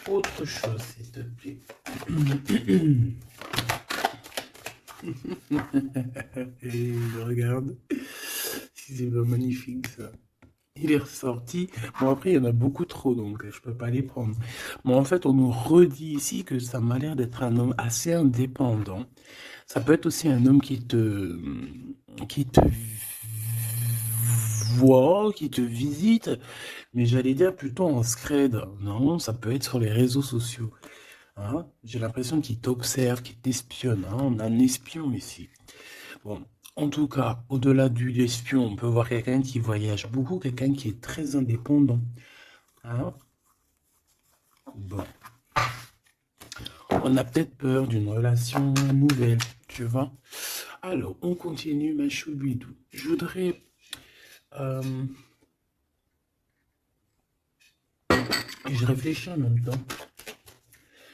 autre chose, s'il te plaît. Et regarde, c'est pas magnifique ça. Il est ressorti. Bon, après, il y en a beaucoup trop, donc je peux pas les prendre. Mais en fait, on nous redit ici que ça m'a l'air d'être un homme assez indépendant. Ça peut être aussi un homme qui te voit, qui te visite, mais j'allais dire plutôt en scred. Non, ça peut être sur les réseaux sociaux. Hein. J'ai l'impression qu'il t'observe, qu'il t'espionne. Hein. On a un espion ici. Bon, en tout cas, au-delà du l'espion, on peut voir quelqu'un qui voyage beaucoup, quelqu'un qui est très indépendant. Hein. Bon, on a peut-être peur d'une relation nouvelle, tu vois. Alors, on continue, ma choubidou. Je voudrais... euh, je réfléchis en même temps.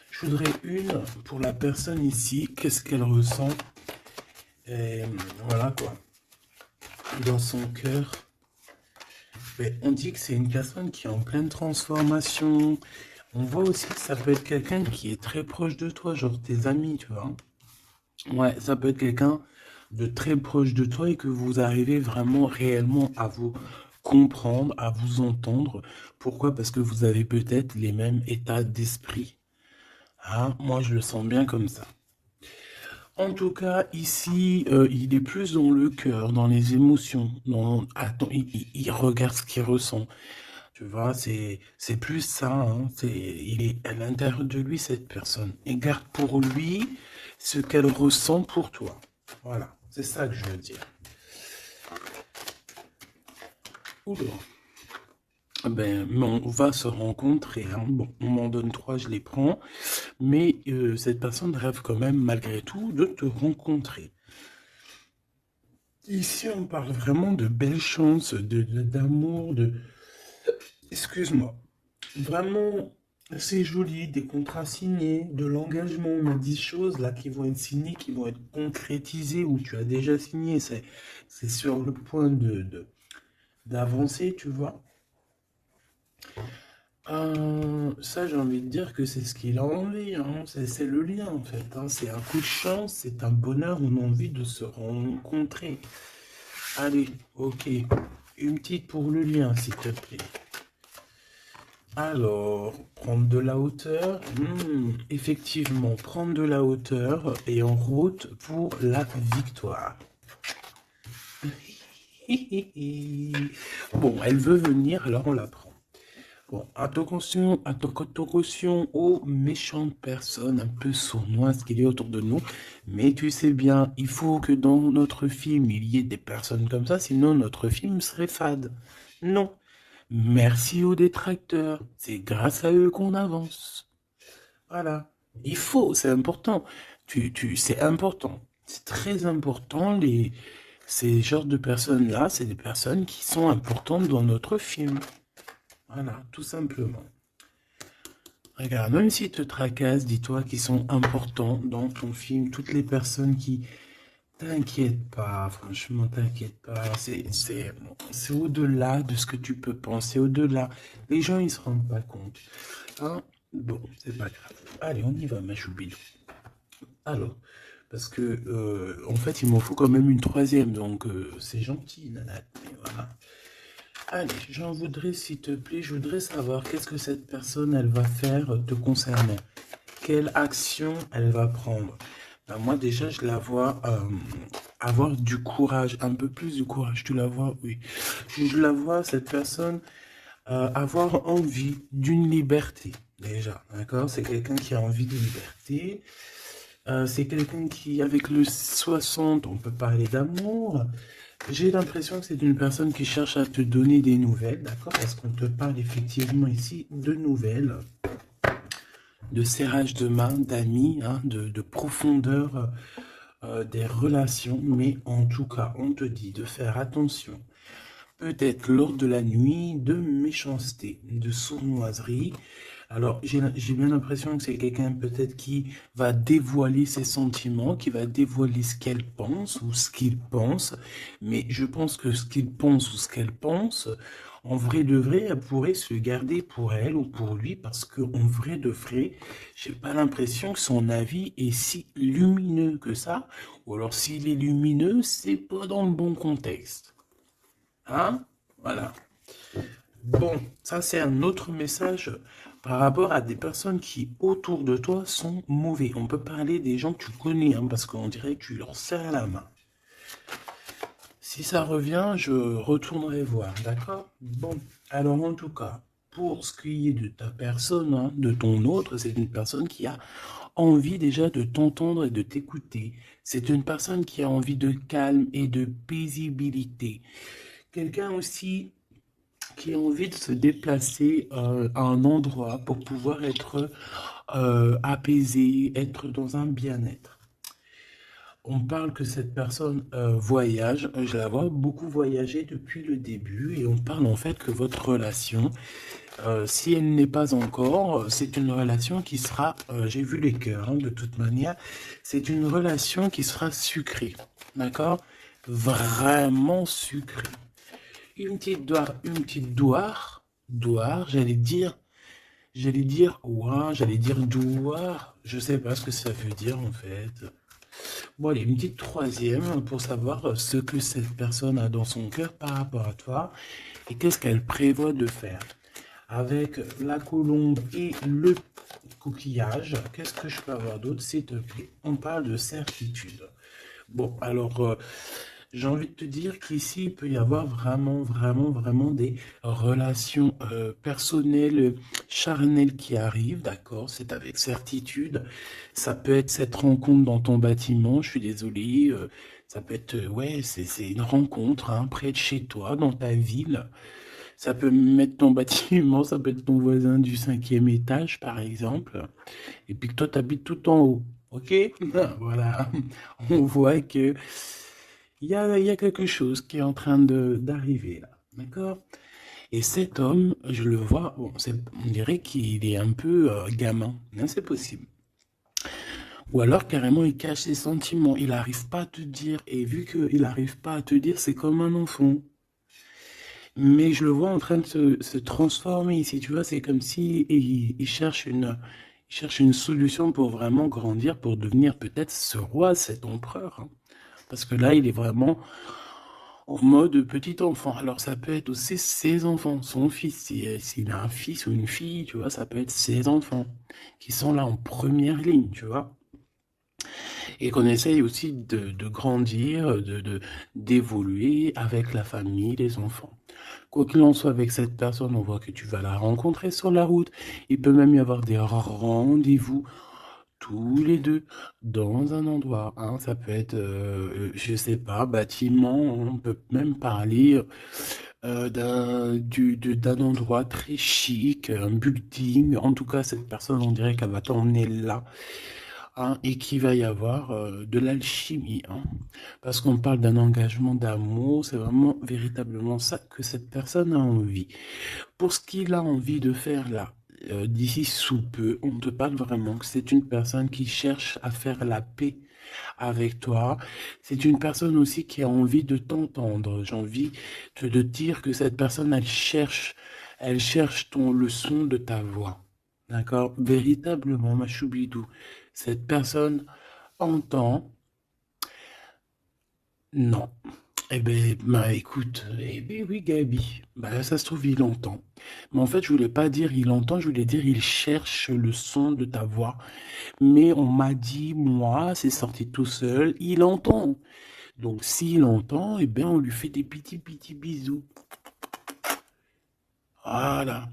Je voudrais une pour la personne ici. Qu'est-ce qu'elle ressent? Et voilà quoi. Dans son cœur. Mais on dit que c'est une personne qui est en pleine transformation. On voit aussi que ça peut être quelqu'un qui est très proche de toi, genre tes amis, tu vois. Ouais, ça peut être quelqu'un de très proche de toi et que vous arrivez vraiment réellement à vous comprendre, à vous entendre. Pourquoi? Parce que vous avez peut-être les mêmes états d'esprit. Ah, moi, je le sens bien comme ça. En tout cas, ici, il est plus dans le cœur, dans les émotions. Attends, il regarde ce qu'il ressent. Tu vois, c'est plus ça. Hein, il est à l'intérieur de lui, cette personne. Et garde pour lui ce qu'elle ressent pour toi. Voilà, c'est ça que je veux dire. Oula. Ben, on va se rencontrer. Hein. Bon, on m'en donne trois, je les prends. Mais cette personne rêve quand même, malgré tout, de te rencontrer. Ici, on parle vraiment de belles chances, d'amour, de... Excuse-moi. Vraiment, c'est joli, des contrats signés, de l'engagement. On a 10 choses là qui vont être signées, qui vont être concrétisées, ou tu as déjà signé. C'est sur le point d'avancer, tu vois. Ça, j'ai envie de dire que c'est ce qu'il a envie. Hein. C'est le lien, en fait. Hein. C'est un coup de chance, c'est un bonheur. On a envie de se rencontrer. Allez, ok. Une petite pour le lien, s'il te plaît. Alors, prendre de la hauteur. Effectivement, prendre de la hauteur et en route pour la victoire. Bon, elle veut venir, alors on la prend. Bon, attention aux méchantes personnes un peu sournoises qu'il y a autour de nous. Mais tu sais bien, il faut que dans notre film, il y ait des personnes comme ça, sinon notre film serait fade. Non. Merci aux détracteurs. C'est grâce à eux qu'on avance. Voilà. Il faut, c'est important. C'est important. C'est très important. Ces genres de personnes-là, c'est des personnes qui sont importantes dans notre film. Voilà, tout simplement. Regarde, même s'ils te tracassent, dis-toi qu'ils sont importants dans ton film. Toutes les personnes qui... T'inquiète pas, franchement, t'inquiète pas. C'est au-delà de ce que tu peux penser, au-delà. Les gens, ils se rendent pas compte. Hein? Bon, c'est pas grave. Allez, on y va, ma choubidou. Alors, parce que, en fait, il m'en faut quand même une troisième, donc c'est gentil, nana. Voilà. Allez, j'en voudrais, s'il te plaît, je voudrais savoir qu'est-ce que cette personne, elle va faire te concernant. Quelle action elle va prendre. Ben, moi, déjà, je la vois avoir du courage, un peu plus de courage. Tu la vois, oui. Je la vois, cette personne, avoir envie d'une liberté, déjà. D'accord? C'est quelqu'un qui a envie de liberté. C'est quelqu'un qui, avec le 60, on peut parler d'amour. J'ai l'impression que c'est une personne qui cherche à te donner des nouvelles, d'accord? Parce qu'on te parle effectivement ici de nouvelles, de serrage de main, d'amis, hein, de profondeur des relations. Mais en tout cas, on te dit de faire attention. Peut-être lors de la nuit, de méchanceté, de sournoiserie. Alors, j'ai bien l'impression que c'est quelqu'un peut-être qui va dévoiler ses sentiments, qui va dévoiler ce qu'elle pense ou ce qu'il pense. Mais je pense que ce qu'il pense ou ce qu'elle pense, En vrai de vrai, elle pourrait se garder pour elle ou pour lui parce qu'en vrai de vrai, j'ai pas l'impression que son avis est si lumineux que ça. Ou alors s'il est lumineux, c'est pas dans le bon contexte. Hein? Voilà. Bon, ça c'est un autre message par rapport à des personnes qui autour de toi sont mauvais. On peut parler des gens que tu connais, hein, parce qu'on dirait que tu leur serres la main. Si ça revient, je retournerai voir, d'accord? Bon, alors en tout cas, pour ce qui est de ta personne, hein, de ton autre, c'est une personne qui a envie déjà de t'entendre et de t'écouter. C'est une personne qui a envie de calme et de paisibilité. Quelqu'un aussi qui a envie de se déplacer à un endroit pour pouvoir être apaisé, être dans un bien-être. On parle que cette personne voyage, je la vois beaucoup voyager depuis le début et on parle en fait que votre relation, si elle n'est pas encore, c'est une relation qui sera, j'ai vu les cœurs hein, de toute manière, c'est une relation qui sera sucrée, d'accord? Vraiment sucrée. Une petite douar, ouah, j'allais dire douar, je sais pas ce que ça veut dire en fait. Bon, allez, une petite troisième pour savoir ce que cette personne a dans son cœur par rapport à toi et qu'est-ce qu'elle prévoit de faire. Avec la colombe et le coquillage, qu'est-ce que je peux avoir d'autre, s'il te plaît? On parle de certitude. Bon, alors, j'ai envie de te dire qu'ici, il peut y avoir vraiment des relations personnelles, charnelles qui arrivent, d'accord? C'est avec certitude. Ça peut être cette rencontre dans ton bâtiment, je suis désolé. Ça peut être, ouais, c'est une rencontre hein, près de chez toi, dans ta ville. Ça peut mettre ton bâtiment, ça peut être ton voisin du 5e étage, par exemple. Et puis que toi, tu habites tout en haut. OK? Voilà. On voit que il y a quelque chose qui est en train d'arriver là. D'accord? Et cet homme, je le vois, bon, on dirait qu'il est un peu gamin. Hein, c'est possible. Ou alors carrément il cache ses sentiments. Il n'arrive pas à te dire. Et vu qu'il n'arrive pas à te dire, c'est comme un enfant. Mais je le vois en train de se transformer ici. Tu vois, c'est comme si il cherche une solution pour vraiment grandir, pour devenir peut-être ce roi, cet empereur. Hein. Parce que là, il est vraiment en mode petit enfant. Alors ça peut être aussi ses enfants, son fils. S'il a un fils ou une fille, tu vois, ça peut être ses enfants qui sont là en première ligne, tu vois. Et qu'on essaye aussi de grandir, d'évoluer avec la famille, les enfants. Quoi qu'il en soit avec cette personne, on voit que tu vas la rencontrer sur la route. Il peut même y avoir des rendez-vous tous les deux dans un endroit. Hein. Ça peut être, je sais pas, bâtiment. On peut même parler d'un endroit très chic, un building. En tout cas, cette personne, on dirait qu'elle va t'emmener là. Hein, et qu'il va y avoir de l'alchimie. Hein. Parce qu'on parle d'un engagement d'amour, c'est vraiment véritablement ça que cette personne a envie. Pour ce qu'il a envie de faire là, d'ici sous peu, on te parle vraiment que c'est une personne qui cherche à faire la paix avec toi. C'est une personne aussi qui a envie de t'entendre. J'ai envie de dire que cette personne, elle cherche le son de ta voix. D'accord? Véritablement, ma choubidou. Cette personne entend. Non. Eh ben, bah écoute, eh ben oui, Gabi. Bah ça se trouve, il entend. Mais en fait, je voulais pas dire il entend, je voulais dire il cherche le son de ta voix. Mais on m'a dit, moi, c'est sorti tout seul, il entend. Donc s'il entend, eh bien on lui fait des petits bisous. Voilà.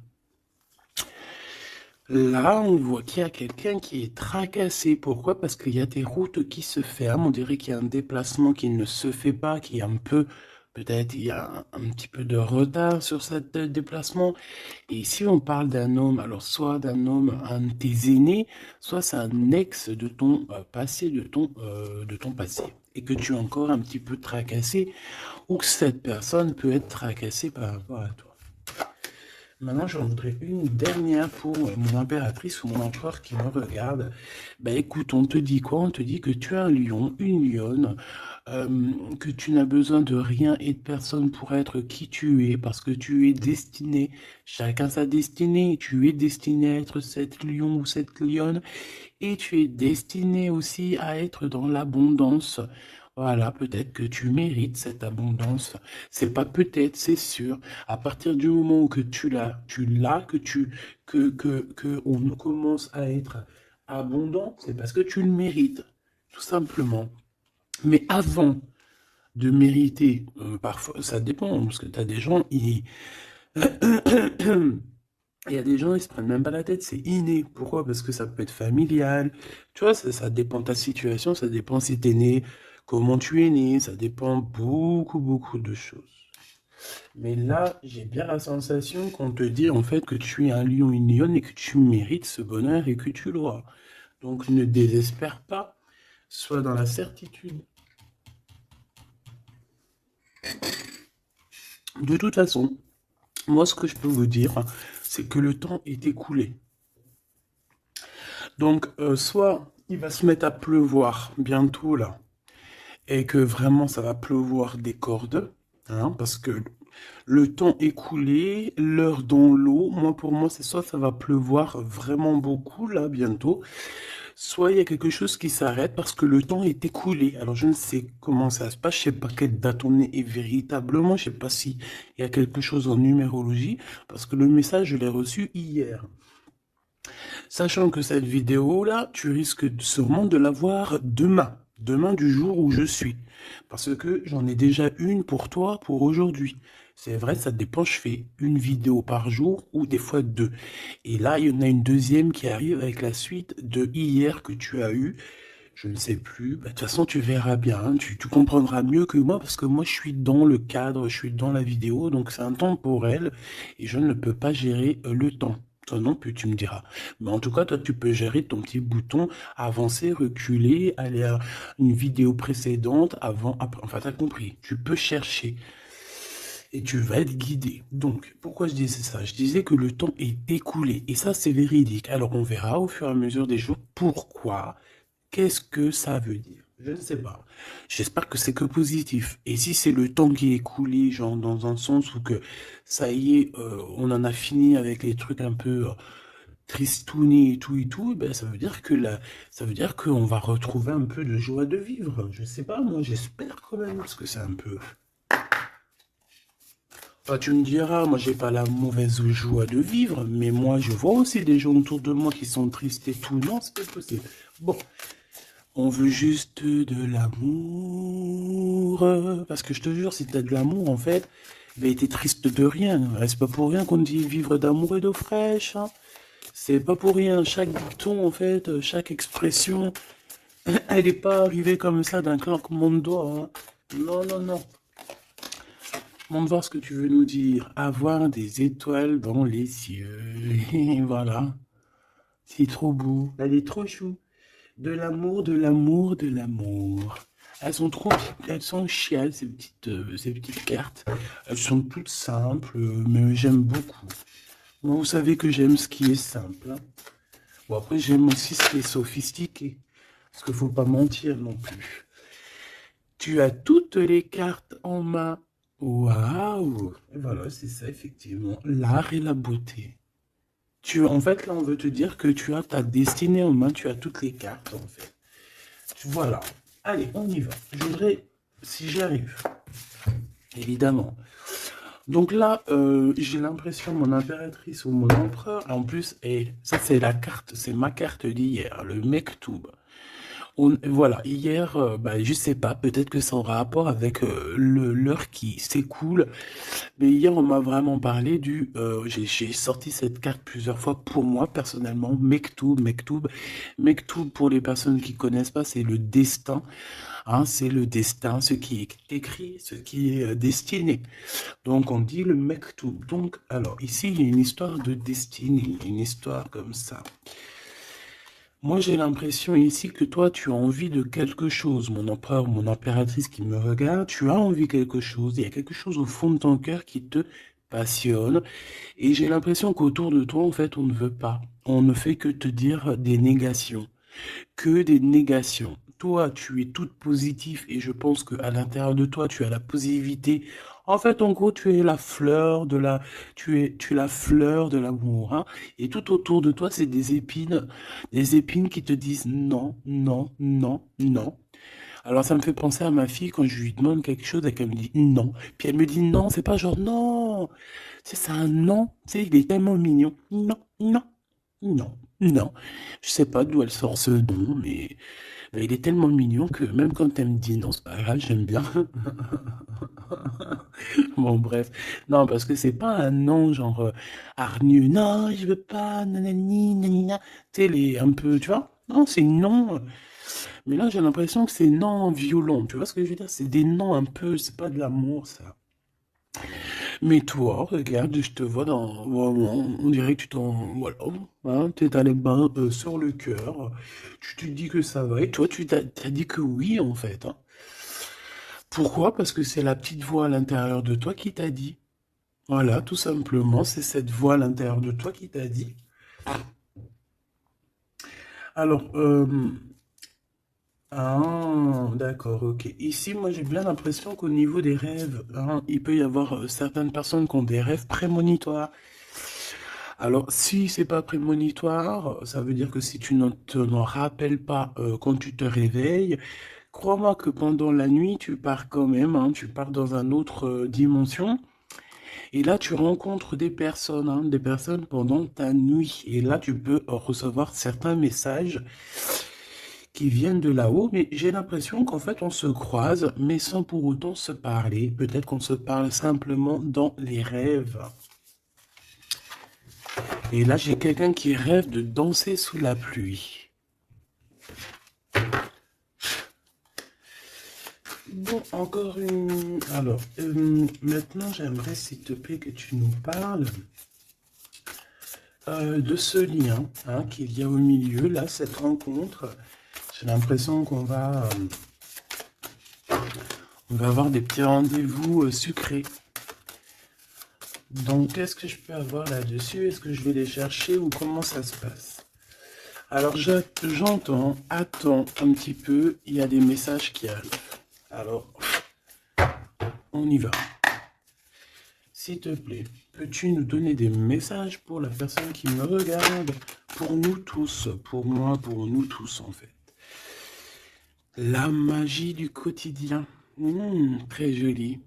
Là, on voit qu'il y a quelqu'un qui est tracassé. Pourquoi? Parce qu'il y a des routes qui se ferment. On dirait qu'il y a un déplacement qui ne se fait pas, qui est un peu, peut-être, il y a un petit peu de retard sur ce déplacement. Et ici, on parle d'un homme, alors soit d'un homme, un de tes aînés, soit c'est un ex de ton passé, de ton passé. Et que tu es encore un petit peu tracassé, ou que cette personne peut être tracassée par rapport à toi. Maintenant, j'en voudrais une dernière pour mon impératrice ou mon empereur qui me regarde. Bah écoute, on te dit quoi? On te dit que tu es un lion, une lionne, que tu n'as besoin de rien et de personne pour être qui tu es, parce que tu es destiné, chacun sa destinée, tu es destiné à être cette lion ou cette lionne, et tu es destiné aussi à être dans l'abondance. Voilà, peut-être que tu mérites cette abondance. C'est pas peut-être, c'est sûr. À partir du moment où que tu l'as, que on commence à être abondant, c'est parce que tu le mérites, tout simplement. Mais avant de mériter, parfois, ça dépend, parce que tu as des gens, il y a des gens, ils se prennent même pas la tête, c'est inné. Pourquoi? Parce que ça peut être familial. Tu vois, ça dépend de ta situation, ça dépend si t'es né, comment tu es né, ça dépend beaucoup, beaucoup de choses. Mais là, j'ai bien la sensation qu'on te dit en fait que tu es un lion, une lionne et que tu mérites ce bonheur et que tu l'auras. Donc ne désespère pas, sois dans la certitude. De toute façon, moi ce que je peux vous dire, c'est que le temps est écoulé. Donc soit il va se mettre à pleuvoir bientôt là, et que vraiment ça va pleuvoir des cordes, hein, parce que le temps écoulé, l'heure dans l'eau, moi pour moi c'est soit ça va pleuvoir vraiment beaucoup là bientôt, soit il y a quelque chose qui s'arrête parce que le temps est écoulé. Alors je ne sais comment ça se passe, je sais pas quelle date on est véritablement, je sais pas si il y a quelque chose en numérologie, parce que le message je l'ai reçu hier. Sachant que cette vidéo-là, tu risques sûrement de la voir demain. Demain du jour où je suis. Parce que j'en ai déjà une pour toi pour aujourd'hui. C'est vrai, ça dépend, je fais une vidéo par jour ou des fois deux. Et là, il y en a une deuxième qui arrive avec la suite de hier que tu as eu. Je ne sais plus. Bah, de toute façon, tu verras bien. Tu comprendras mieux que moi parce que moi, je suis dans le cadre, je suis dans la vidéo. Donc, c'est intemporel et je ne peux pas gérer le temps. Toi non plus, tu me diras. Mais en tout cas, toi, tu peux gérer ton petit bouton, avancer, reculer, aller à une vidéo précédente, avant, après. Enfin, t'as compris. Tu peux chercher et tu vas être guidé. Donc, pourquoi je disais ça? Je disais que le temps est écoulé et ça, c'est véridique. Alors, on verra au fur et à mesure des jours pourquoi. Qu'est-ce que ça veut dire? Je ne sais pas. J'espère que c'est que positif. Et si c'est le temps qui est écoulé, genre dans un sens où que ça y est, on en a fini avec les trucs un peu tristounis et tout, ben ça veut dire que ça veut dire qu'on va retrouver un peu de joie de vivre. Je sais pas, moi j'espère quand même, parce que c'est un peu. Toi, tu me diras, moi j'ai pas la mauvaise joie de vivre, mais moi je vois aussi des gens autour de moi qui sont tristes et tout. Non, c'est pas possible. Bon, on veut juste de l'amour. Parce que je te jure, si t'as de l'amour, en fait, ben t'es triste de rien. C'est pas pour rien qu'on dit vivre d'amour et d'eau fraîche, hein. C'est pas pour rien. Chaque dicton, en fait, chaque expression, elle n'est pas arrivée comme ça d'un claquement de doigts, hein. Non, non, non. Montre voir ce que tu veux nous dire. Avoir des étoiles dans les cieux. Et voilà. C'est trop beau. Elle est trop chou. De l'amour, de l'amour, de l'amour. Elles sont chiales, ces petites cartes. Elles sont toutes simples, mais j'aime beaucoup. Moi, vous savez que j'aime ce qui est simple, hein. Bon, après, j'aime aussi ce qui est sophistiqué. Parce qu'il faut pas mentir non plus. Tu as toutes les cartes en main. Waouh! Et voilà, c'est ça, effectivement. L'art et la beauté. En fait, là, on veut te dire que tu as ta destinée en main, tu as toutes les cartes, en fait. Voilà. Allez, on y va. Je voudrais, si j'y arrive, évidemment. Donc là, j'ai l'impression, mon impératrice ou mon empereur, en plus, et ça c'est la carte, c'est ma carte d'hier, le Mektoub. Voilà, hier, bah, je sais pas, peut-être que ça aura rapport avec l'heure qui s'écoule, mais hier on m'a vraiment parlé j'ai sorti cette carte plusieurs fois pour moi personnellement, Mektoub, Mektoub. Mektoub pour les personnes qui connaissent pas, c'est le destin, hein, c'est le destin, ce qui est écrit, ce qui est destiné. Donc on dit le Mektoub. Donc, alors ici il y a une histoire de destinée, une histoire comme ça. Moi, j'ai l'impression ici que toi, tu as envie de quelque chose, mon empereur, mon impératrice qui me regarde, tu as envie de quelque chose, il y a quelque chose au fond de ton cœur qui te passionne, et j'ai l'impression qu'autour de toi, en fait, on ne veut pas. On ne fait que te dire des négations, que des négations. toi, tu es toute positive et je pense qu'à l'intérieur de toi, tu as la positivité. En fait, en gros, tu es la fleur de la, tu es la fleur de l'amour, hein. Et tout autour de toi, c'est des épines qui te disent non, non, non, non. Alors ça me fait penser à ma fille quand je lui demande quelque chose et qu'elle me dit non. Puis elle me dit non, c'est pas genre non. C'est un non. Tu sais, il est tellement mignon. Non, non, non, non. Je sais pas d'où elle sort ce nom, mais il est tellement mignon que même quand elle me dit non, c'est pas grave, j'aime bien. Bon, bref. Non, parce que c'est pas un non genre hargneux. Non, je veux pas, nanani, nanina. Tu sais, les un peu, tu vois? Non, c'est non. Mais là, j'ai l'impression que c'est non violent. Tu vois ce que je veux dire? C'est des noms un peu, c'est pas de l'amour, ça. Mais toi, regarde, je te vois dans, vraiment, on dirait que tu t'en, voilà, hein, t'es allé bain sur le cœur. Tu te dis que ça va. Et toi, t'as dit que oui, en fait, hein. Pourquoi? Parce que c'est la petite voix à l'intérieur de toi qui t'a dit. Voilà, tout simplement, c'est cette voix à l'intérieur de toi qui t'a dit. Alors, ah, d'accord, ok. Ici, moi, j'ai bien l'impression qu'au niveau des rêves, hein, il peut y avoir certaines personnes qui ont des rêves prémonitoires. Alors, si c'est pas prémonitoire, ça veut dire que si tu ne t'en rappelles pas quand tu te réveilles, crois-moi que pendant la nuit, tu pars quand même, hein, tu pars dans une autre dimension. Et là, tu rencontres des personnes pendant ta nuit. Et là, tu peux recevoir certains messages qui viennent de là-haut, mais j'ai l'impression qu'en fait on se croise, mais sans pour autant se parler. Peut-être qu'on se parle simplement dans les rêves. Et là, j'ai quelqu'un qui rêve de danser sous la pluie. Bon, encore une... Alors, maintenant, j'aimerais, s'il te plaît, que tu nous parles de ce lien hein, qu'il y a au milieu, là, cette rencontre. J'ai l'impression on va avoir des petits rendez-vous sucrés. Donc, qu'est-ce que je peux avoir là-dessus? Est-ce que je vais les chercher ou comment ça se passe? Alors, j'entends, attends un petit peu, il y a des messages qui arrivent. Alors, on y va. S'il te plaît, peux-tu nous donner des messages pour la personne qui me regarde? Pour nous tous, pour moi, pour nous tous en fait. La magie du quotidien. Très joli.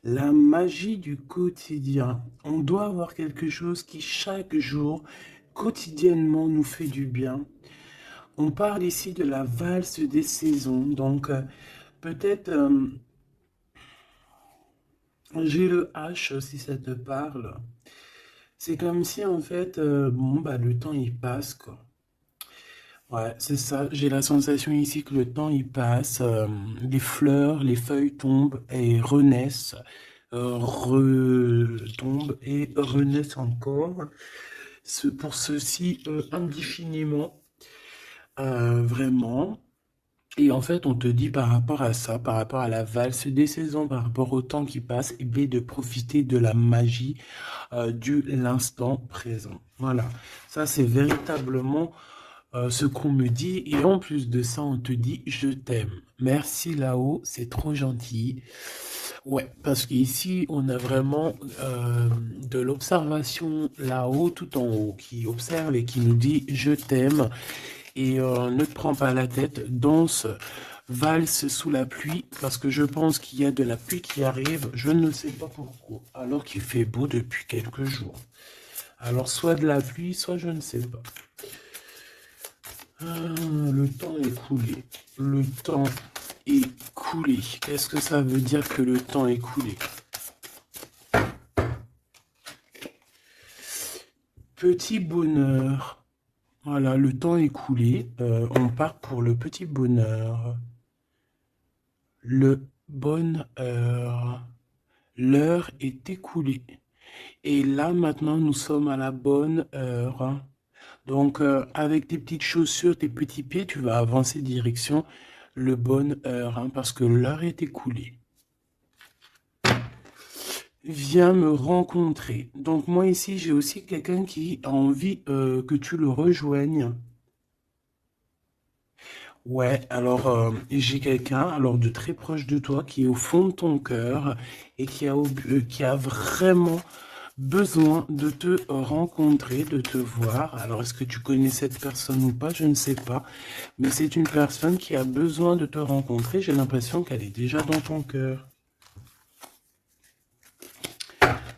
La magie du quotidien. On doit avoir quelque chose qui chaque jour, quotidiennement, nous fait du bien. On parle ici de la valse des saisons. Donc, peut-être, j'ai le H si ça te parle. C'est comme si, en fait, bon, bah, le temps, il passe, quoi. Ouais, c'est ça. J'ai la sensation ici que le temps, il passe. Les fleurs, les feuilles tombent et renaissent. Retombent et renaissent encore. Pour ceci, indéfiniment. Vraiment. Et en fait, on te dit par rapport à ça, par rapport à la valse des saisons, par rapport au temps qui passe, et bien de profiter de la magie du l'instant présent. Voilà, ça c'est véritablement ce qu'on me dit. Et en plus de ça, on te dit je t'aime. Merci là-haut, c'est trop gentil. Ouais, parce qu'ici, on a vraiment de l'observation là-haut, tout en haut, qui observe et qui nous dit je t'aime. Et ne te prends pas la tête, danse, valse sous la pluie, parce que je pense qu'il y a de la pluie qui arrive, je ne sais pas pourquoi, alors qu'il fait beau depuis quelques jours. Alors soit de la pluie, soit je ne sais pas. Le temps est coulé. Le temps est coulé. Qu'est-ce que ça veut dire que le temps est coulé? Petit bonheur. Voilà, le temps est coulé. On part pour le petit bonheur. Le bonheur. L'heure est écoulée. Et là, maintenant, nous sommes à la bonne heure, hein. Donc, avec tes petites chaussures, tes petits pieds, tu vas avancer direction le bonne heure, hein, parce que l'heure est écoulée. Viens me rencontrer. Donc, moi, ici, j'ai aussi quelqu'un qui a envie que tu le rejoignes. Ouais, alors j'ai quelqu'un, alors de très proche de toi, qui est au fond de ton cœur et qui a vraiment besoin de te rencontrer, de te voir. Alors, est-ce que tu connais cette personne ou pas? Je ne sais pas. Mais c'est une personne qui a besoin de te rencontrer. J'ai l'impression qu'elle est déjà dans ton cœur.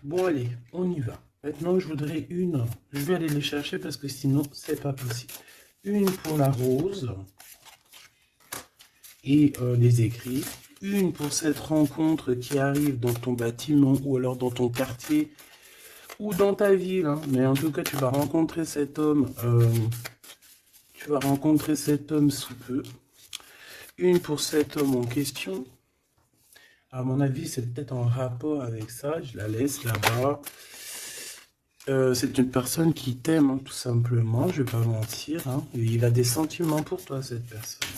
Bon, allez, on y va. Maintenant, je voudrais une. Je vais aller les chercher parce que sinon, c'est pas possible. Une pour la rose et les écrits. Une pour cette rencontre qui arrive dans ton bâtiment ou alors dans ton quartier ou dans ta ville, hein. Mais en tout cas, tu vas rencontrer cet homme. Tu vas rencontrer cet homme sous peu. Une pour cet homme en question. À mon avis, c'est peut-être en rapport avec ça. Je la laisse là-bas. C'est une personne qui t'aime, hein, tout simplement. Je vais pas mentir, hein. Il a des sentiments pour toi, cette personne.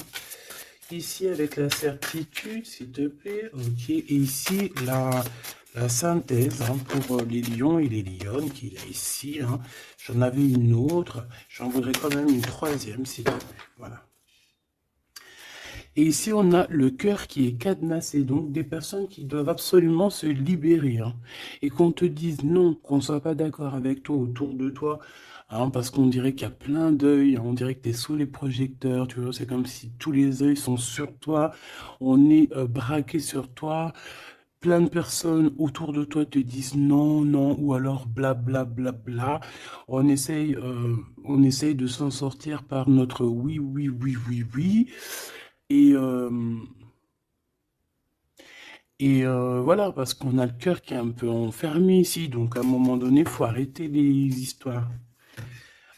Ici, avec la certitude, s'il te plaît. Ok. Et ici, la synthèse, hein, pour les lions et les lionnes qu'il y a ici, hein. J'en avais une autre. J'en voudrais quand même une troisième, s'il te plaît. Voilà. Et ici, on a le cœur qui est cadenassé, donc des personnes qui doivent absolument se libérer, hein. Et qu'on te dise non, qu'on ne soit pas d'accord avec toi autour de toi, hein, parce qu'on dirait qu'il y a plein d'œils, hein, on dirait que tu es sous les projecteurs, tu vois, c'est comme si tous les œils sont sur toi, on est braqué sur toi, plein de personnes autour de toi te disent non, non, ou alors bla bla bla bla. On essaye de s'en sortir par notre oui, oui, oui, oui, oui. Et, euh, voilà, parce qu'on a le cœur qui est un peu enfermé ici, donc à un moment donné, il faut arrêter les histoires.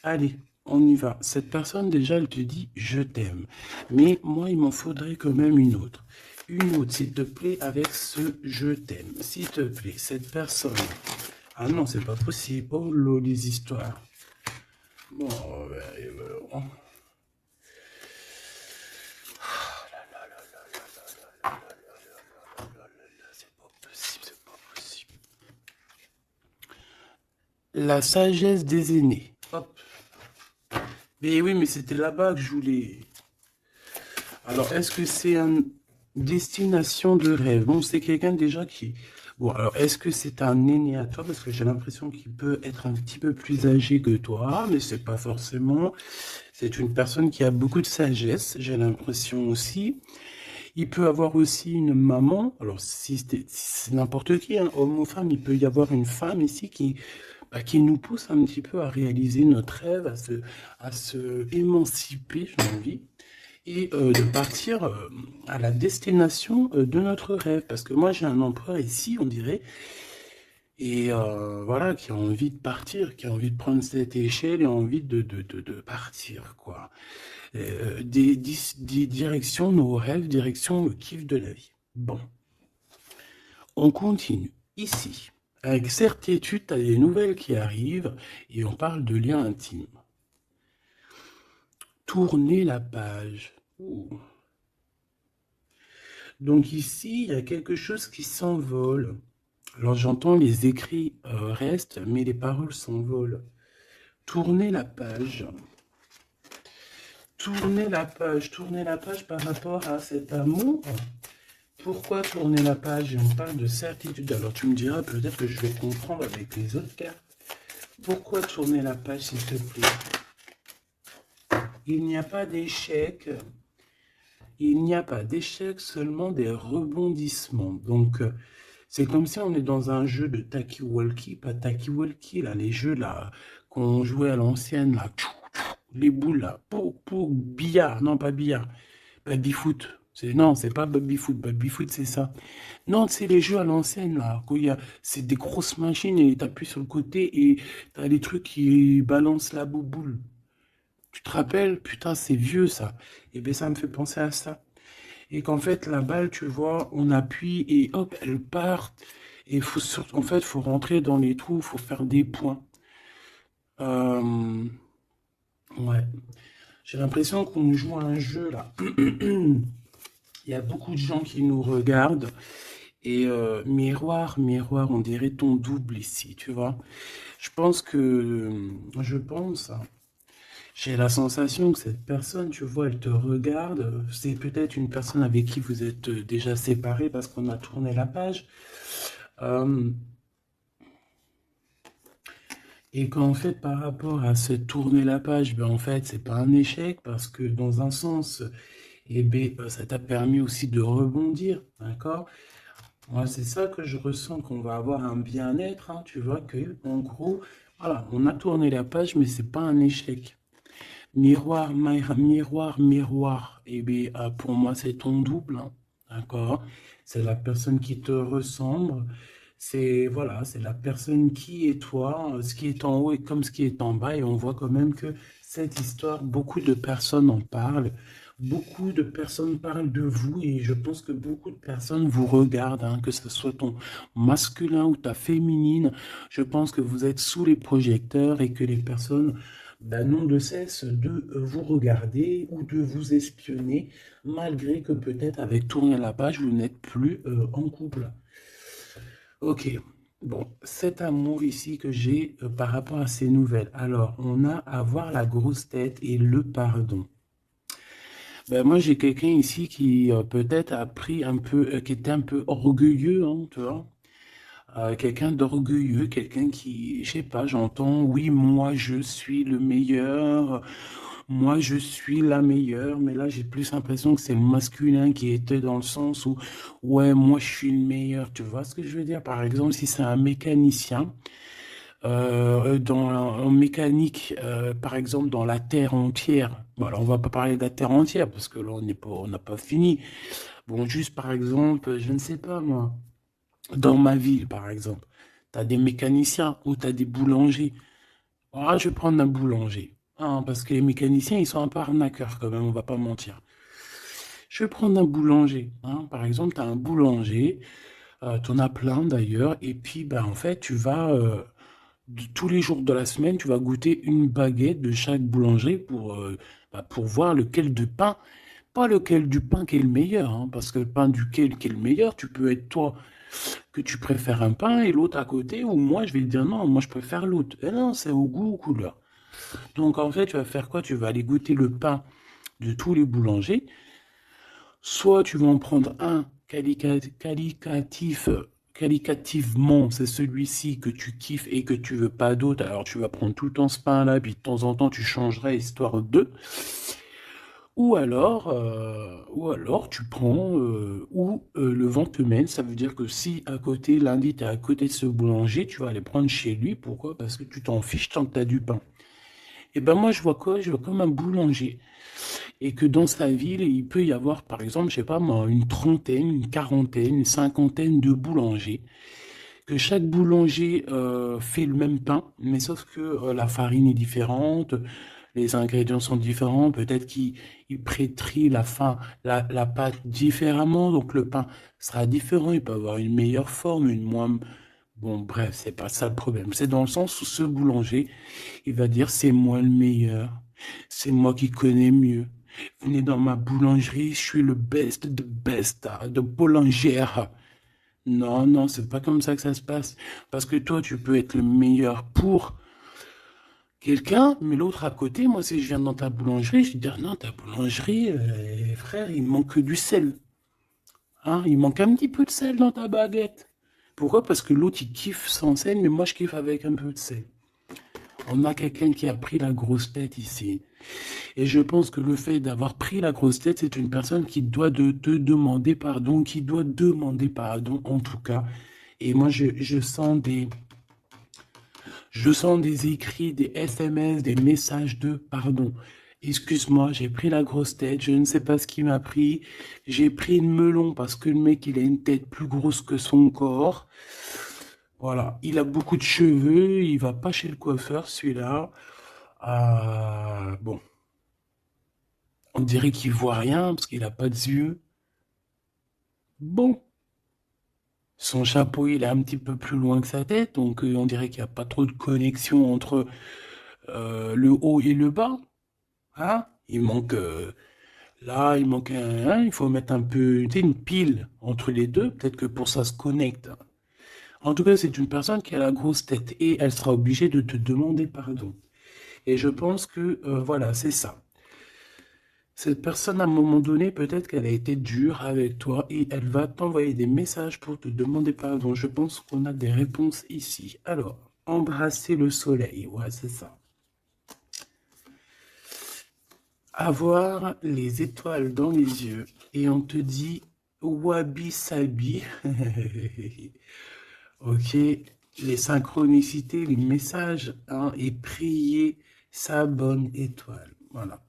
Allez, on y va. Cette personne, déjà, elle te dit je t'aime. Mais moi, il m'en faudrait quand même une autre. Une autre, s'il te plaît, avec ce je t'aime. S'il te plaît, cette personne. Ah non, c'est pas possible. Oh là, les histoires. Bon, ben, c'est pas possible, c'est pas possible. La sagesse des aînés. Hop. Mais oui, mais c'était là-bas que je voulais. Alors, est-ce que c'est une destination de rêve? Bon, c'est quelqu'un déjà qui... Bon, alors, est-ce que c'est un aîné à toi? Parce que j'ai l'impression qu'il peut être un petit peu plus âgé que toi, mais c'est pas forcément. C'est une personne qui a beaucoup de sagesse, j'ai l'impression aussi. Il peut avoir aussi une maman. Alors, si c'est n'importe qui, hein, homme ou femme, il peut y avoir une femme ici qui nous pousse un petit peu à réaliser notre rêve, à se émanciper, j'ai envie, et de partir à la destination de notre rêve. Parce que moi, j'ai un empereur ici, on dirait, et voilà, qui a envie de partir, qui a envie de prendre cette échelle et envie de partir, quoi. Des directions, nos rêves, direction le kiff de la vie. Bon, on continue. Ici, avec certitude, tu as des nouvelles qui arrivent et on parle de liens intimes. Tourner la page. Ouh. Donc ici, il y a quelque chose qui s'envole. Alors j'entends les écrits restent, mais les paroles s'envolent. Tourner la page. Tourner la page par rapport à cet amour. Pourquoi tourner la page? Et on parle de certitude. Alors tu me diras peut-être que je vais comprendre avec les autres cartes. Pourquoi tourner la page, s'il te plaît? Il n'y a pas d'échec. Il n'y a pas d'échec, seulement des rebondissements. Donc, c'est comme si on est dans un jeu de Taki-Walkie, pas Taki-Walkie, là, les jeux là qu'on jouait à l'ancienne, là, les boules là, pour billard, non pas billard, baby-foot. Non, c'est pas baby-foot, baby-foot c'est ça. Non, c'est les jeux à l'ancienne là, c'est des grosses machines et t'appuies sur le côté et t'as les trucs qui balancent la bouboule. Tu te rappelles? Putain, c'est vieux ça. Et bien ça me fait penser à ça. Et qu'en fait, la balle, tu vois, on appuie et hop, elle part. Et en fait, faut rentrer dans les trous, faut faire des points. Euh, ouais. J'ai l'impression qu'on joue à un jeu là. Il y a beaucoup de gens qui nous regardent. Et miroir, miroir, on dirait ton double ici, tu vois. Je pense, hein, J'ai la sensation que cette personne, tu vois, elle te regarde. C'est peut-être une personne avec qui vous êtes déjà séparés parce qu'on a tourné la page. Euh, et qu'en fait, par rapport à se tourner la page, ben en fait, c'est pas un échec parce que dans un sens, eh ben, ça t'a permis aussi de rebondir, d'accord? Moi, c'est ça que je ressens qu'on va avoir un bien-être, hein, tu vois, que en gros, voilà, on a tourné la page, mais c'est pas un échec. Miroir, miroir, miroir. Eh bien, pour moi, c'est ton double, hein, d'accord? C'est la personne qui te ressemble. C'est voilà, c'est la personne qui est toi, ce qui est en haut et comme ce qui est en bas. Et on voit quand même que cette histoire, beaucoup de personnes en parlent. Beaucoup de personnes parlent de vous et je pense que beaucoup de personnes vous regardent, hein, que ce soit ton masculin ou ta féminine. Je pense que vous êtes sous les projecteurs et que les personnes n'ont de cesse de vous regarder ou de vous espionner, malgré que peut-être avec tourner la page, vous n'êtes plus en couple. Ok, bon, cet amour ici que j'ai par rapport à ces nouvelles. Alors, on a avoir la grosse tête et le pardon. Ben, moi, j'ai quelqu'un ici qui peut-être a pris un peu, qui était un peu orgueilleux, hein, tu vois. Quelqu'un d'orgueilleux, quelqu'un qui, je sais pas, j'entends, oui, moi je suis le meilleur, moi je suis la meilleure, mais là j'ai plus l'impression que c'est le masculin qui était dans le sens où, ouais, moi je suis le meilleur, tu vois ce que je veux dire? Par exemple, si c'est un mécanicien, en mécanique, par exemple, dans la Terre entière, bon, alors on va pas parler de la Terre entière parce que là on n'a pas fini. Bon, juste par exemple, je ne sais pas moi. Dans ma ville, par exemple, tu as des mécaniciens ou tu as des boulangers. Ah, je vais prendre un boulanger. Hein, parce que les mécaniciens, ils sont un peu arnaqueurs quand même, on va pas mentir. Je vais prendre un boulanger. Hein. Par exemple, tu as un boulanger, tu en as plein d'ailleurs, et puis ben, en fait, tu vas, tous les jours de la semaine, tu vas goûter une baguette de chaque boulangerie pour voir lequel de pain, pas lequel du pain qui est le meilleur, hein, parce que le pain duquel qui est le meilleur, tu peux être toi que tu préfères un pain et l'autre à côté, ou moi je vais te dire non, moi je préfère l'autre. Et non, c'est au goût, aux couleurs. Donc en fait, tu vas faire quoi? Tu vas aller goûter le pain de tous les boulangers. Soit tu vas en prendre un qualitativement, c'est celui-ci que tu kiffes et que tu veux pas d'autre. Alors tu vas prendre tout le temps ce pain-là, puis de temps en temps tu changerais histoire de. Ou alors tu prends le vent te mène, ça veut dire que si à côté, lundi, tu es à côté de ce boulanger, tu vas aller prendre chez lui. Pourquoi? Parce que tu t'en fiches tant que tu as du pain. Et ben moi, je vois quoi? Je vois comme un boulanger. Et que dans sa ville, il peut y avoir, par exemple, je sais pas moi, une trentaine, une quarantaine, une cinquantaine de boulangers. Que chaque boulanger fait le même pain, mais sauf que la farine est différente, les ingrédients sont différents, peut-être qu'il pétrit la pâte différemment, donc le pain sera différent, il peut avoir une meilleure forme, une moins... Bon, bref, c'est pas ça le problème. C'est dans le sens où ce boulanger, il va dire, c'est moi le meilleur, c'est moi qui connais mieux. Venez dans ma boulangerie, je suis le best de best, de boulangère. Non, non, c'est pas comme ça que ça se passe. Parce que toi, tu peux être le meilleur pour quelqu'un, mais l'autre à côté, moi, si je viens dans ta boulangerie, je vais dire, non, ta boulangerie, frère, il manque du sel. Hein, il manque un petit peu de sel dans ta baguette. Pourquoi? Parce que l'autre, il kiffe sans sel, mais moi, je kiffe avec un peu de sel. On a quelqu'un qui a pris la grosse tête ici. Et je pense que le fait d'avoir pris la grosse tête, c'est une personne qui doit te demander pardon, qui doit demander pardon, en tout cas. Et moi, je sens des écrits, des SMS, des messages de pardon. Excuse-moi, j'ai pris la grosse tête, je ne sais pas ce qui m'a pris. J'ai pris une melon parce que le mec, il a une tête plus grosse que son corps. Voilà, il a beaucoup de cheveux, il va pas chez le coiffeur, celui-là. Bon, on dirait qu'il voit rien parce qu'il a pas de yeux. Bon, son chapeau, il est un petit peu plus loin que sa tête, donc on dirait qu'il n'y a pas trop de connexion entre le haut et le bas. Hein? Il manque hein, il faut mettre un peu, tu sais, une pile entre les deux, peut-être que pour ça se connecte. En tout cas, c'est une personne qui a la grosse tête et elle sera obligée de te demander pardon. Et je pense que, voilà, c'est ça. Cette personne, à un moment donné, peut-être qu'elle a été dure avec toi et elle va t'envoyer des messages pour te demander pardon. Je pense qu'on a des réponses ici. Alors, embrasser le soleil, ouais, c'est ça. Avoir les étoiles dans les yeux et on te dit wabi sabi. Ok, les synchronicités, les messages, hein, et prier sa bonne étoile. Voilà.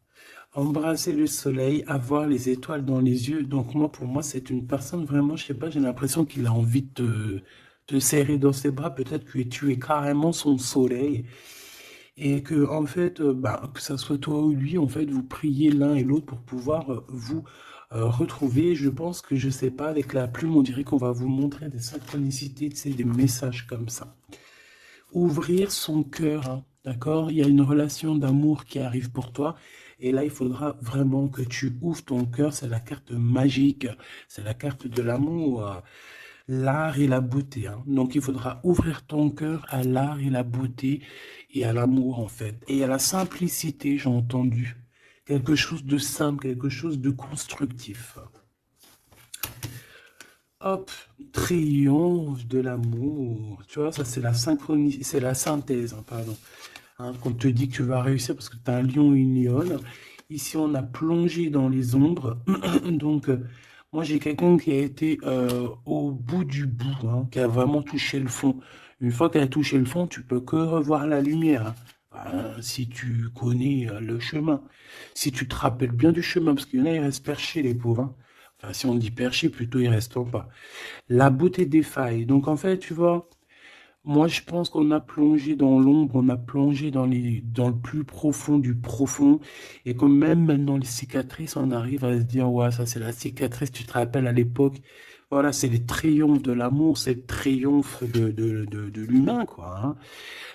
Embrasser le soleil, avoir les étoiles dans les yeux. Donc moi, pour moi, c'est une personne vraiment, je sais pas, j'ai l'impression qu'il a envie de te serrer dans ses bras. Peut-être que tu es carrément son soleil. Et que, en fait, bah, que ça soit toi ou lui, en fait, vous priez l'un et l'autre pour pouvoir vous retrouver. Je pense que, je sais pas, avec la plume, on dirait qu'on va vous montrer des synchronicités, tu sais, des messages comme ça. Ouvrir son cœur, hein, d'accord? Il y a une relation d'amour qui arrive pour toi. Et là, il faudra vraiment que tu ouvres ton cœur. C'est la carte magique. C'est la carte de l'amour, l'art et la beauté, hein. Donc, il faudra ouvrir ton cœur à l'art et la beauté et à l'amour, en fait. Et à la simplicité, j'ai entendu. Quelque chose de simple, quelque chose de constructif. Hop, triomphe de l'amour. Tu vois, ça, c'est la synchronie, c'est la synthèse, hein, pardon. Hein, qu'on te dit que tu vas réussir parce que tu as un lion et une lionne. Ici, on a plongé dans les ombres. Donc, moi, j'ai quelqu'un qui a été au bout du bout, hein, qui a vraiment touché le fond. Une fois qu'elle a touché le fond, tu peux que revoir la lumière, hein. Si tu connais le chemin, si tu te rappelles bien du chemin, parce qu'il y en a, ils restent perchés, les pauvres, hein. Enfin, si on dit perchés, plutôt, ils restent en bas. La beauté des failles. Donc, en fait, tu vois, moi, je pense qu'on a plongé dans l'ombre, on a plongé dans le plus profond du profond, et que même maintenant les cicatrices, on arrive à se dire, ouais, ça c'est la cicatrice, tu te rappelles à l'époque, voilà, c'est le triomphe de l'amour, c'est le triomphe de l'humain, quoi, hein.